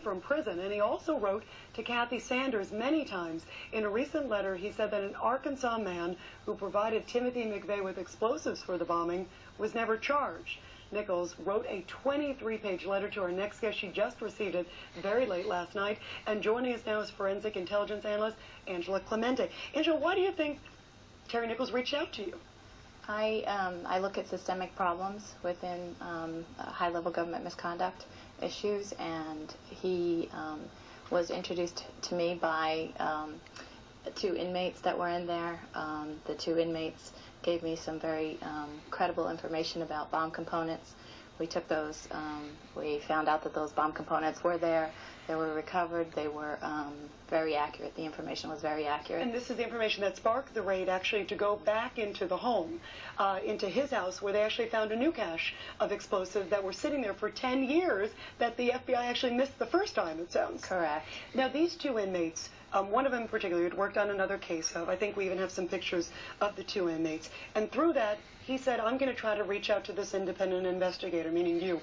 from prison, and he also wrote to Kathy Sanders many times. In a recent letter, he said that an Arkansas man who provided Timothy McVeigh with explosives for the bombing was never charged. Nichols wrote a 23-page letter to our next guest. She just received it very late last night. And joining us now is forensic intelligence analyst Angela Clemente. Angela, why do you think Terry Nichols reached out to you? I look at systemic problems within high-level government misconduct issues, and he was introduced to me by two inmates that were in there. The two inmates gave me some very credible information about bomb components. We took those, we found out that those bomb components were there. They were recovered. They were very accurate. The information was very accurate. And this is the information that sparked the raid, actually, to go back into the home, into his house, where they actually found a new cache of explosives that were sitting there for 10 years that the FBI actually missed the first time, it sounds. Correct. Now, these two inmates, one of them in particular, had worked on another case of, I think we even have some pictures of the two inmates. And through that, he said, I'm going to try to reach out to this independent investigator, meaning you.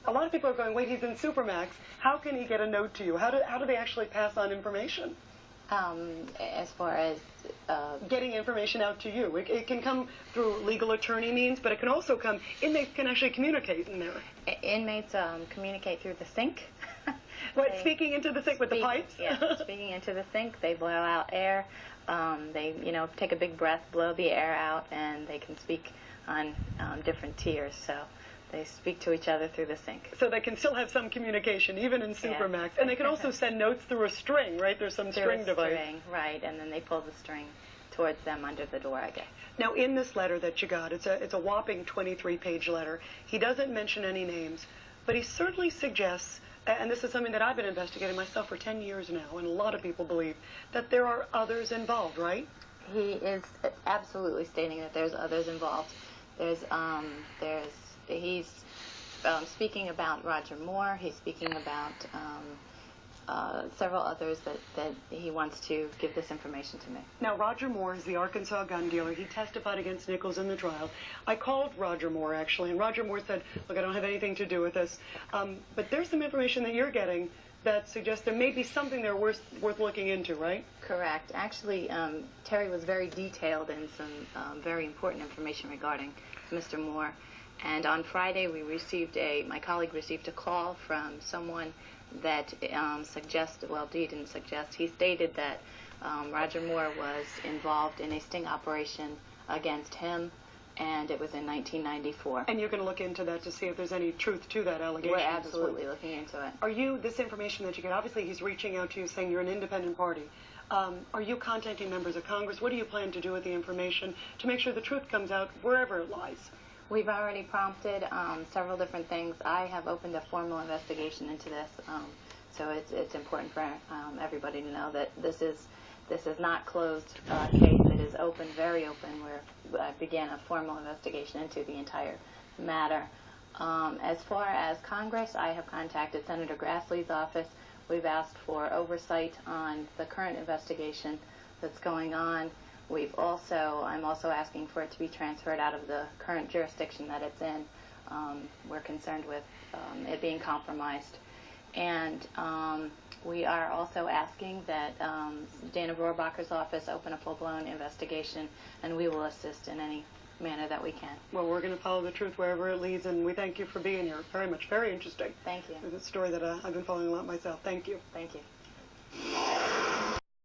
A lot of people are going, wait, he's in Supermax. How can he get a note to you? How do they actually pass on information? As far as getting information out to you, it can come through legal attorney means, but it can also come, inmates can actually communicate in there. Inmates communicate through the sink. What, speaking into the sink with the pipes? Yeah, speaking into the sink. They blow out air. They, take a big breath, blow the air out, and they can speak on different tiers. So they speak to each other through the sink. So they can still have some communication, even in Supermax. Yeah. And they can also send notes through a string, right? There's some string device. String, right, and then they pull the string towards them under the door, I guess. Now, in this letter that you got, it's a whopping 23-page letter. He doesn't mention any names, but he certainly suggests, and this is something that I've been investigating myself for 10 years now, and a lot of people believe, that there are others involved, right? He is absolutely stating that there's others involved. He's speaking about Roger Moore. He's speaking about several others that he wants to give this information to me. Now, Roger Moore is the Arkansas gun dealer. He testified against Nichols in the trial. I called Roger Moore, actually, and Roger Moore said, look, I don't have anything to do with this. But there's some information that you're getting that suggests there may be something there worth looking into, right? Correct. Actually, Terry was very detailed in some very important information regarding Mr. Moore. And on Friday, my colleague received a call from someone that suggested, well, he didn't suggest, he stated that Roger Moore was involved in a sting operation against him, and it was in 1994. And you're going to look into that to see if there's any truth to that allegation? We're absolutely looking into it. Are you, this information that you get, obviously he's reaching out to you saying you're an independent party. Are you contacting members of Congress? What do you plan to do with the information to make sure the truth comes out wherever it lies? We've already prompted several different things. I have opened a formal investigation into this, so it's important for everybody to know that this is not closed case. It is open, very open. I began a formal investigation into the entire matter. As far as Congress, I have contacted Senator Grassley's office. We've asked for oversight on the current investigation that's going on. I'm also asking for it to be transferred out of the current jurisdiction that it's in. We're concerned with it being compromised. And we are also asking that Dana Rohrabacher's office open a full-blown investigation, and we will assist in any manner that we can. Well, we're going to follow the truth wherever it leads, and we thank you for being here very much. Very interesting. Thank you. It's a story that I've been following a lot myself. Thank you. Thank you.